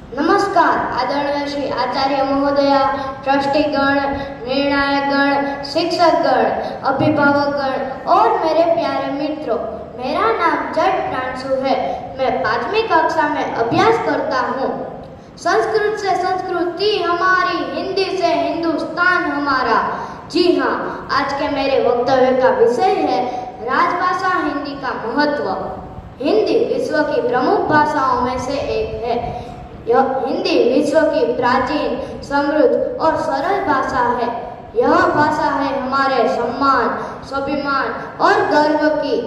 नमस्कार आदरणीय श्री आचार्य महोदया, ट्रस्टीगण, निर्णायकगण, शिक्षकगण, अभिभावकगण और मेरे प्यारे मित्रों। मेरा नाम जट प्रांशु है। मैं 5वीं कक्षा में अभ्यास करता हूँ। संस्कृत से संस्कृति हमारी, हिंदी से हिंदुस्तान हमारा। जी हाँ, आज के मेरे वक्तव्य का विषय है राजभाषा हिंदी का महत्व। हिंदी विश्व की प्रमुख भाषाओं में से एक है। यह हिंदी विश्व की प्राचीन, समृद्ध और सरल भाषा है। यह भाषा है हमारे सम्मान, स्वाभिमान और गर्व की,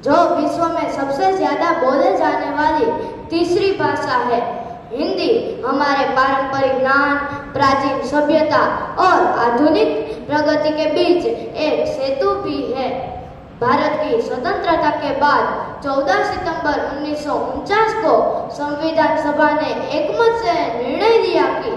जो विश्व में सबसे ज्यादा बोले जाने वाली तीसरी भाषा है। हिंदी हमारे पारंपरिक ज्ञान, प्राचीन सभ्यता और आधुनिक प्रगति के बीच एक सेतु भी है। भारत की स्वतंत्रता के बाद 14 सितंबर 1949 को संविधान सभा ने एकमत से निर्णय लिया कि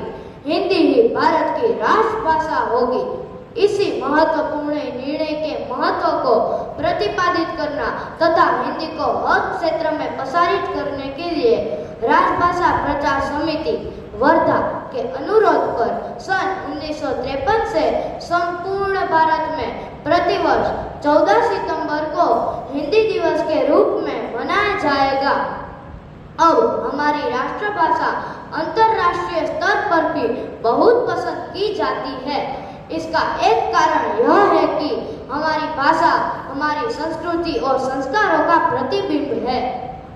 हिंदी ही भारत की राष्ट्रभाषा होगी। इसी महत्वपूर्ण निर्णय के महत्व को प्रतिपादित करना तथा हिंदी को हर क्षेत्र में प्रसारित करने के लिए राजभाषा प्रचार समिति वर्धा के अनुरोध पर सन 1953 से संपूर्ण भारत में प्रतिवर्ष 14 सितंबर को हिंदी दिवस के रूप में मनाया जाएगा। अब हमारी राष्ट्रभाषा अंतर्राष्ट्रीय स्तर पर भी बहुत पसंद की जाती है। इसका एक कारण यह है कि हमारी भाषा हमारी संस्कृति और संस्कारों का प्रतिबिंब है।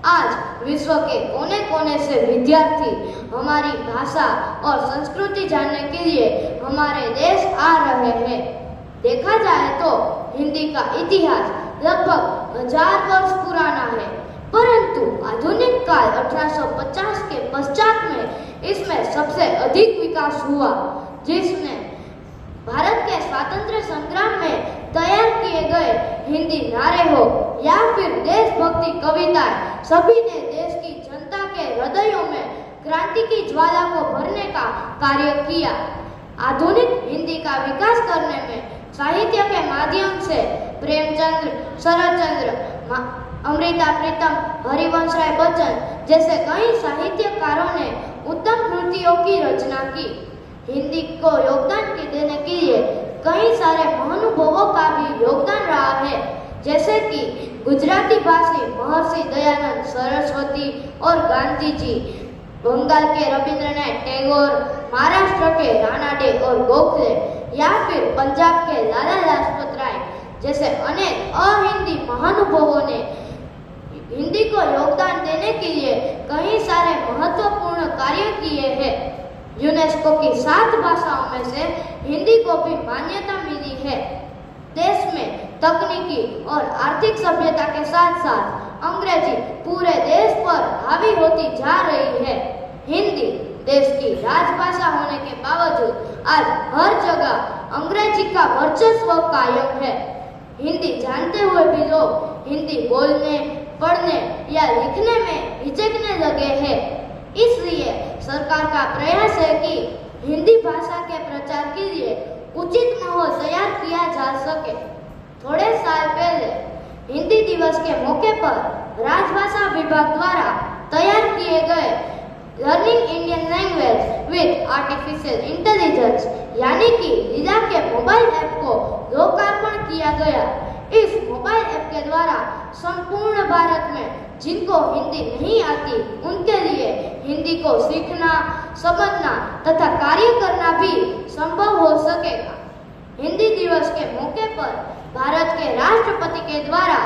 आज विश्व के कोने कोने से विद्यार्थी हमारी भाषा और संस्कृति जानने के लिए हमारे देश आ रहे हैं। देखा जाए तो हिंदी का इतिहास लगभग 1000 वर्ष पुराना है, परंतु आधुनिक काल 1850 के पश्चात में इसमें सबसे अधिक विकास हुआ, जिसने भारत के स्वातंत्र्य संग्राम में तैयार किए गए हिंदी नारे हो या फिर देशभक्ति कविताएं, सभी ने देश की जनता के हृदयों में क्रांति की ज्वाला को भरने का कार्य किया। आधुनिक हिंदी का विकास करने में साहित्य के माध्यम से प्रेमचंद्र, शरतचंद्र, अमृता प्रीतम, हरिवंश राय बच्चन जैसे कई साहित्यकारों ने उत्तम कृतियों की रचना की। हिंदी को योगदान देने के लिए कई सारे महानुभावों का भी योगदान रहा है, जैसे कि गुजराती भाषी महर्षि दयानंद सरस्वती और गांधी जी, बंगाल के रविंद्रनाथ टैगोर, महाराष्ट्र के राणा डे और गोखले या फिर पंजाब के लाला लाजपत राय जैसे अनेक अहिंदी महानुभावों ने हिंदी को योगदान देने के लिए कई सारे महत्वपूर्ण कार्य किए हैं। यूनेस्को की 7 भाषाओं में से हिंदी को भी मान्यता मिली है। देश में तकनीकी और आर्थिक सभ्यता के साथ साथ अंग्रेजी पूरे देश पर हावी होती जा रही है। हिंदी देश की राजभाषा होने के बावजूद आज हर जगह अंग्रेजी का वर्चस्व कायम है। हिंदी जानते हुए भी लोग हिंदी बोलने, पढ़ने या लिखने में हिचकने लगे हैं। इसलिए सरकार का प्रयास है कि हिंदी भाषा के प्रचार के लिए उचित माहौल तैयार किया जा सके। थोड़े साल पहले हिंदी दिवस के मौके पर राजभाषा विभाग द्वारा तैयार किए गए learning Indian language with artificial intelligence यानी कि लीला के मोबाइल ऐप को लोकार्पण किया गया। इस मोबाइल ऐप के द्वारा संपूर्ण भारत में जिनको हिंदी नहीं आती उनके लिए हिंदी को सीखना, समझना तथा कार्य करना भी संभव हो सकेगा। हिंदी दिवस के मौके पर भारत के राष्ट्रपति के द्वारा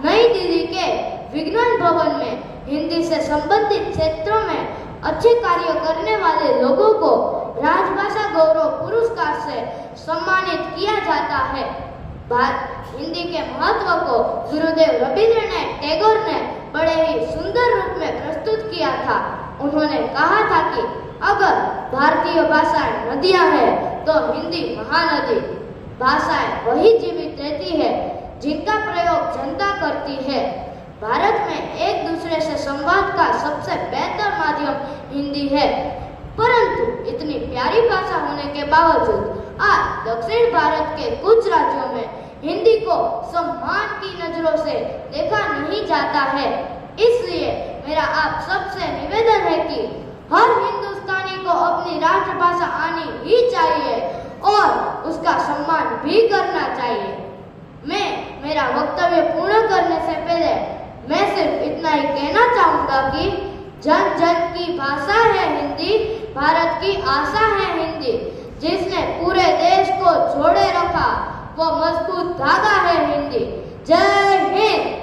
नई दिल्ली के विज्ञान भवन में हिंदी से संबंधित क्षेत्रों में अच्छे कार्य करने वाले लोगों को राजभाषा गौरव पुरस्कार से सम्मानित किया जाता है। हिंदी के महत्व को गुरुदेव रविंद्रनाथ टैगोर ने बड़े ही सुंदर रूप में प्रस्तुत किया था। उन्होंने कहा था कि अगर भारतीय भाषाएं नदियां हैं तो हिंदी महानदी। भाषाएं वही जीवित रहती है जिनका प्रयोग जनता करती है। भारत में एक दूसरे से संवाद का सबसे बेहतर माध्यम हिंदी है, परंतु इतनी प्यारी भाषा होने के बावजूद आज दक्षिण भारत के कुछ राज्यों में हिंदी को सम्मान की नजरों से देखा नहीं जाता है। इसलिए मेरा आप सबसे निवेदन है कि हर हिंदुस्तानी को अपनी राष्ट्रभाषा आनी ही चाहिए और उसका सम्मान भी करना चाहिए। मैं मेरा वक्तव्य पूर्ण करने से पहले मैं सिर्फ इतना ही कहना चाहूँगा कि जन जन की भाषा है हिंदी, भारत की आशा है हिंदी। जिसने पूरे देश को जोड़े रखा वो मजबूत धागा है हिंदी। जय हिंद।